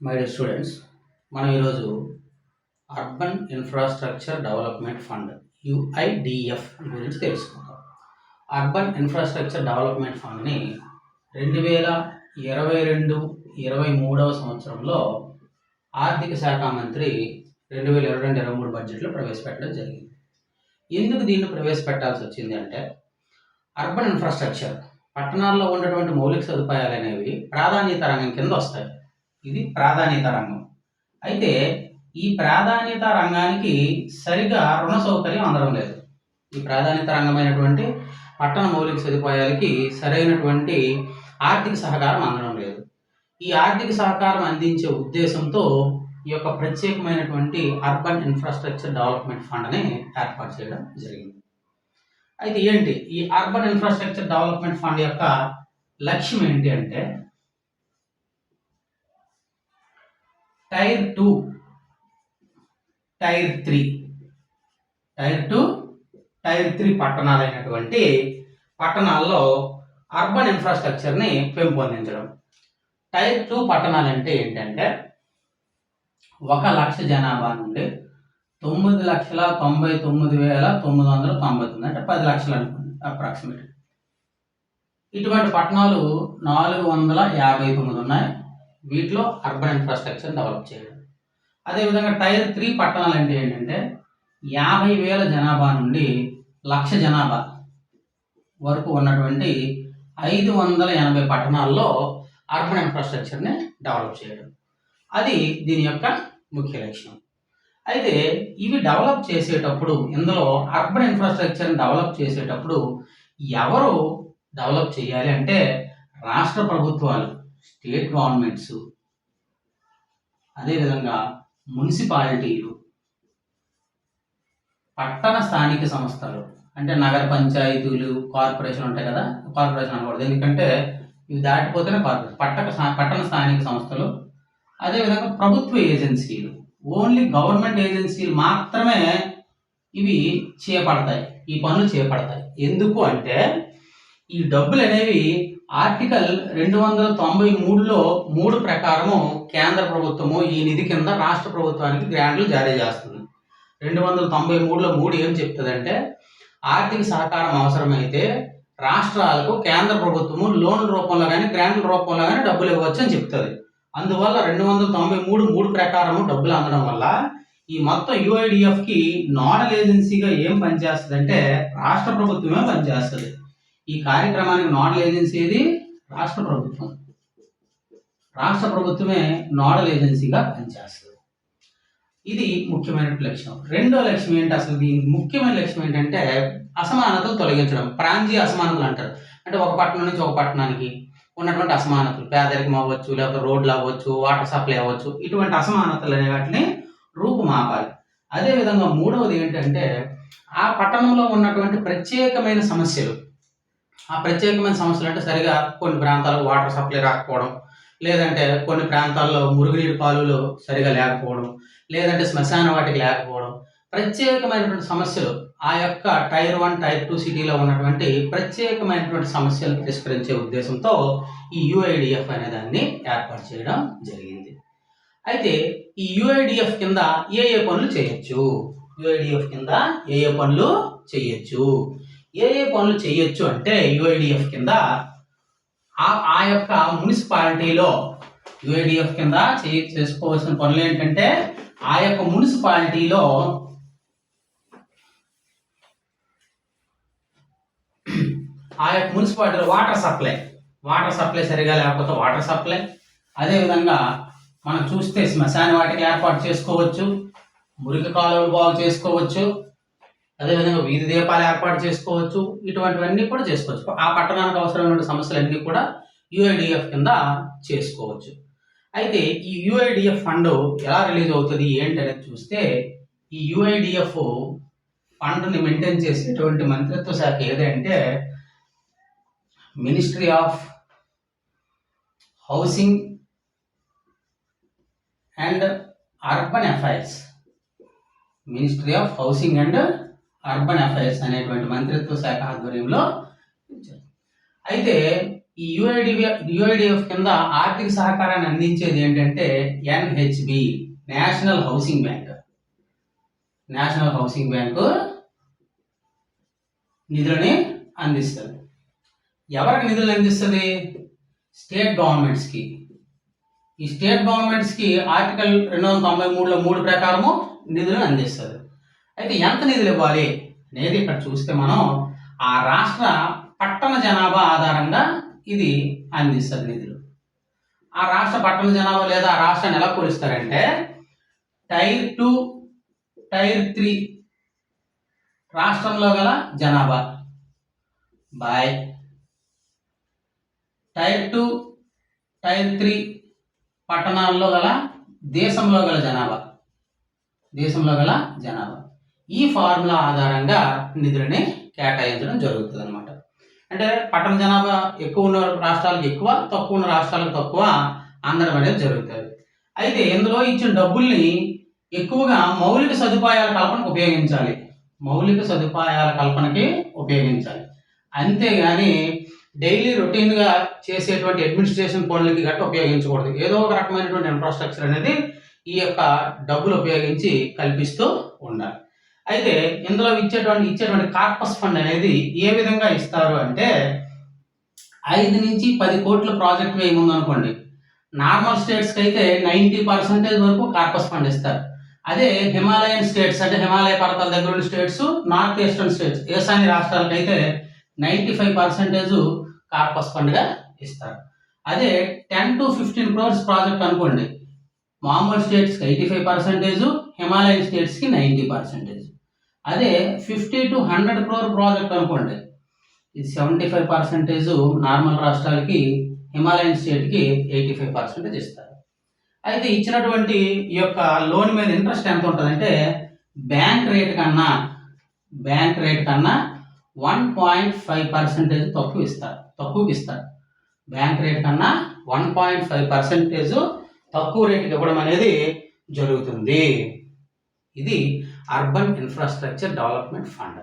My dear students, మనం ఈరోజు urban infrastructure development fund UIDF గురించి తెలుసుకుందాం. అర్బన్ ఇన్ఫ్రాస్ట్రక్చర్ డెవలప్మెంట్ ఫండ్ని 2022-23 సంవత్సరంలో ఆర్థిక శాఖ మంత్రి 2022-23 బడ్జెట్లో ప్రవేశపెట్టడం జరిగింది. ఎందుకు దీన్ని ప్రవేశపెట్టాల్సి వచ్చింది అంటే, అర్బన్ ఇన్ఫ్రాస్ట్రక్చర్ పట్టణాల్లో ఉన్నటువంటి మౌలిక సదుపాయాలు అనేవి ప్రాధాన్యత రంగం కింద వస్తాయి. ఇది ప్రాధాన్యత రంగం. అయితే ఈ ప్రాధాన్యత రంగానికి సరిగా రుణ సౌకర్యం అందడం లేదు. ఈ ప్రాధాన్యత రంగమైనటువంటి పట్టణ మౌలిక సదుపాయాలకి సరైనటువంటి ఆర్థిక సహకారం అందడం లేదు. ఈ ఆర్థిక సహకారం అందించే ఉద్దేశంతో ఈ యొక్క ప్రత్యేకమైనటువంటి అర్బన్ ఇన్ఫ్రాస్ట్రక్చర్ డెవలప్మెంట్ ఫండ్ని ఏర్పాటు చేయడం జరిగింది. అయితే ఏంటి ఈ అర్బన్ ఇన్ఫ్రాస్ట్రక్చర్ డెవలప్మెంట్ ఫండ్ యొక్క లక్ష్యం ఏంటి అంటే, టైర్ 2, టైర్ 3, టైర్ 2, టైర్ 3 పట్టణాలైనటువంటి పట్టణాల్లో అర్బన్ ఇన్ఫ్రాస్ట్రక్చర్ని పెంపొందించడం. టైర్ 2 పట్టణాలు అంటే ఏంటంటే, 1,00,000 జనాభా నుండి 9,99,999 అంటే 10 లక్షలు అనుకోండి అప్రాక్సిమేట్. ఇటువంటి పట్టణాలు 459 ఉన్నాయి. వీటిలో అర్బన్ ఇన్ఫ్రాస్ట్రక్చర్ డెవలప్ చేయడం. అదేవిధంగా టైర్ 3 పట్టణాలు అంటే ఏంటంటే, 50,000 జనాభా నుండి 1,00,000 జనాభా వరకు ఉన్నటువంటి 580 పట్టణాల్లో అర్బన్ ఇన్ఫ్రాస్ట్రక్చర్ని డెవలప్ చేయడం. అది దీని యొక్క ముఖ్య లక్ష్యం. అయితే ఇవి డెవలప్ చేసేటప్పుడు, ఇందులో అర్బన్ ఇన్ఫ్రాస్ట్రక్చర్ని డెవలప్ చేసేటప్పుడు ఎవరు డెవలప్ చేయాలి అంటే, రాష్ట్ర ప్రభుత్వాలు, స్టేట్ గవర్నమెంట్స్, అదేవిధంగా మున్సిపాలిటీలు, పట్టణ స్థానిక సంస్థలు అంటే నగర పంచాయతీలు, కార్పొరేషన్ ఉంటాయి కదా, కార్పొరేషన్ అనకూడదు ఎందుకంటే ఇవి దాటిపోతేనే కార్పొరేషన్, పట్టణ స్థానిక సంస్థలు, అదేవిధంగా ప్రభుత్వ ఏజెన్సీలు, ఓన్లీ గవర్నమెంట్ ఏజెన్సీలు మాత్రమే ఇవి చేపడతాయి, ఈ పనులు చేపడతాయి. ఎందుకు అంటే, ఈ డబ్బులు అనేవి ఆర్టికల్ 293లో 3 ప్రకారము కేంద్ర ప్రభుత్వము ఈ నిధి కింద రాష్ట్ర ప్రభుత్వానికి గ్రాంట్లు జారీ చేస్తుంది. 293లో 3 ఏం చెప్తుందంటే, ఆర్థిక సహకారం అవసరమైతే రాష్ట్రాలకు కేంద్ర ప్రభుత్వము లోన్ల రూపంలో కానీ గ్రాంట్ల రూపంలో కానీ డబ్బులు ఇవ్వచ్చు అని చెప్తుంది. అందువల్ల 293 ప్రకారము డబ్బులు అందడం వల్ల ఈ మొత్తం యుఐడిఎఫ్కి నోడల్ ఏజెన్సీగా ఏం పనిచేస్తుంది అంటే, రాష్ట్ర ప్రభుత్వమే పనిచేస్తుంది. ఈ కార్యక్రమానికి నోడల్ ఏజెన్సీ ఏది? రాష్ట్ర ప్రభుత్వం. రాష్ట్ర ప్రభుత్వమే నోడల్ ఏజెన్సీగా పనిచేస్తుంది. ఇది ముఖ్యమైన లక్ష్యం. రెండో లక్ష్యం ఏంటి, అసలు దీని ముఖ్యమైన లక్ష్యం ఏంటంటే, అసమానతలు తొలగించడం. ప్రాంతీయ అసమానతలు అంటారు. అంటే ఒక పట్టణం నుంచి ఒక పట్టణానికి ఉన్నటువంటి అసమానతలు, పేదరికం అవ్వచ్చు, లేకపోతే రోడ్లు అవ్వచ్చు, వాటర్ సప్లై అవ్వచ్చు, ఇటువంటి అసమానతలు అనే వాటిని రూపుమాపాలి. అదేవిధంగా మూడవది ఏంటంటే, ఆ పట్టణంలో ఉన్నటువంటి ప్రత్యేకమైన సమస్యలు, ఆ ప్రత్యేకమైన సమస్యలు అంటే సరిగా కొన్ని ప్రాంతాలకు వాటర్ సప్లై రాకపోవడం, లేదంటే కొన్ని ప్రాంతాల్లో మురుగునీటి కాలువలు సరిగా లేకపోవడం, లేదంటే శ్మశాన వాటికి లేకపోవడం, ప్రత్యేకమైనటువంటి సమస్యలు, ఆ యొక్క టైర్ 1, టైర్ 2 సిటీలో ఉన్నటువంటి ప్రత్యేకమైనటువంటి సమస్యలను పరిష్కరించే ఉద్దేశంతో ఈ యుఐడిఎఫ్ అనే దాన్ని ఏర్పాటు చేయడం జరిగింది. అయితే ఈ యుఐడిఎఫ్ కింద ఏ పనులు చేయొచ్చు, యుఐడిఎఫ్ కింద ఏ పనులు చేయొచ్చు, ఏ పనులు చేయొచ్చు అంటే, యుఐడిఎఫ్ కింద ఆ యొక్క మున్సిపాలిటీలో యుఐడిఎఫ్ కింద చేసుకోవాల్సిన పనులు ఏంటంటే, ఆ యొక్క మున్సిపాలిటీలో వాటర్ సప్లై సరిగా లేకపోతే వాటర్ సప్లై, అదేవిధంగా మనం చూస్తే శ్మశాన వాటికి ఏర్పాటు చేసుకోవచ్చు, మురికి కాలువలు బాగు చేసుకోవచ్చు, అదేవిధంగా వీధి దీపాలు ఏర్పాటు చేసుకోవచ్చు, ఇటువంటివన్నీ కూడా చేసుకోవచ్చు. ఆ పట్టణానికి అవసరమైన సమస్యలన్నీ కూడా యుఐడిఎఫ్ కింద చేసుకోవచ్చు. అయితే ఈ యుఐడిఎఫ్ ఫండ్ ఎలా రిలీజ్ అవుతుంది ఏంటనేది చూస్తే, ఈ యుఐడిఎఫ్ ఫండ్ని మెయింటైన్ చేసేటువంటి మంత్రిత్వ శాఖ ఏదంటే, ministry of housing and urban affairs, ministry of housing and urban affairs అనేటువంటి మంత్రిత్వ శాఖ ఆధ్వర్యంలో. అయితే ఈ యుఐడిఎఫ్ కింద ఆర్థిక సహకారాన్ని అందించేది ఏంటంటే NHB, national housing bank. National housing bank నిధులని అందిస్తుంది. ఎవరికి నిధులు అందిస్తుంది? స్టేట్ గవర్నమెంట్స్కి. ఈ స్టేట్ గవర్నమెంట్స్కి ఆర్టికల్ 293లో 3 ప్రకారము నిధులను అందిస్తుంది. అయితే ఎంత నిధులు ఇవ్వాలి అనేది ఇక్కడ చూస్తే మనం ఆ రాష్ట్ర పట్టణ జనాభా ఆధారంగా ఇది అందిస్తుంది నిధులు. ఆ రాష్ట్ర పట్టణ జనాభా లేదా ఆ రాష్ట్రాన్ని ఎలా పోలిస్తారంటే టైర్ 2, టైర్ 3 రాష్ట్రంలో గల జనాభా బై టైర్ 2, టైర్ 3 పట్టణాల్లో గల దేశంలో గల జనాభా. ఈ ఫార్ములా ఆధారంగా నిధులని కేటాయించడం జరుగుతుంది అనమాట. అంటే పట్టణ జనాభా ఎక్కువ ఉన్న రాష్ట్రాలకు ఎక్కువ, తక్కువ ఉన్న రాష్ట్రాలకు తక్కువ అందడం అనేది జరుగుతుంది. అయితే ఇందులో ఇచ్చిన డబ్బుల్ని ఎక్కువగా మౌలిక సదుపాయాల కల్పనకి ఉపయోగించాలి. అంతేగాని డైలీ రొటీన్గా చేసేటువంటి అడ్మినిస్ట్రేషన్ పనులకి గట్ట ఉపయోగించకూడదు. ఏదో ఒక రకమైనటువంటి ఇన్ఫ్రాస్ట్రక్చర్ అనేది ఈ యొక్క డబ్బులు ఉపయోగించి కల్పిస్తూ ఉండాలి. అయితే ఇందులో ఇచ్చేటువంటి కార్పస్ ఫండ్ అనేది ఏ విధంగా ఇస్తారు అంటే 5 నుంచి 10 కోట్ల ప్రాజెక్ట్ ఏముందనుకోండి, నార్మల్ స్టేట్స్కి అయితే 90% వరకు కార్పస్ ఫండ్ ఇస్తారు. అదే హిమాలయన్ స్టేట్స్ అంటే హిమాలయ పర్వతాల దగ్గర ఉన్న స్టేట్స్, నార్త్ ఈస్టర్న్ స్టేట్స్, ఈశాన్య రాష్ట్రాలకు అయితే 95% కార్పస్ ఫండ్గా ఇస్తారు. అదే 10 to 15 crores ప్రాజెక్ట్ అనుకోండి, మామూలు స్టేట్స్కి 85%, హిమాలయన్ స్టేట్స్కి 90%. అదే 50 to 100 crore ప్రాజెక్ట్ అనుకోండి, ఇది 75% నార్మల్ రాష్ట్రాలకి, హిమాలయన్ స్టేట్కి 85% ఇస్తారు. అయితే ఇచ్చినటువంటి ఈ యొక్క లోన్ మీద ఇంట్రెస్ట్ ఎంత ఉంటుందంటే బ్యాంక్ రేట్ కన్నా 1.5% తక్కువకి ఇస్తారు. బ్యాంక్ రేట్ కన్నా 1.5% తక్కువ రేటుకి ఇవ్వడం అనేది జరుగుతుంది. ఇది అర్బన్ ఇన్ఫ్రాస్ట్రక్చర్ డెవలప్మెంట్ ఫండ్.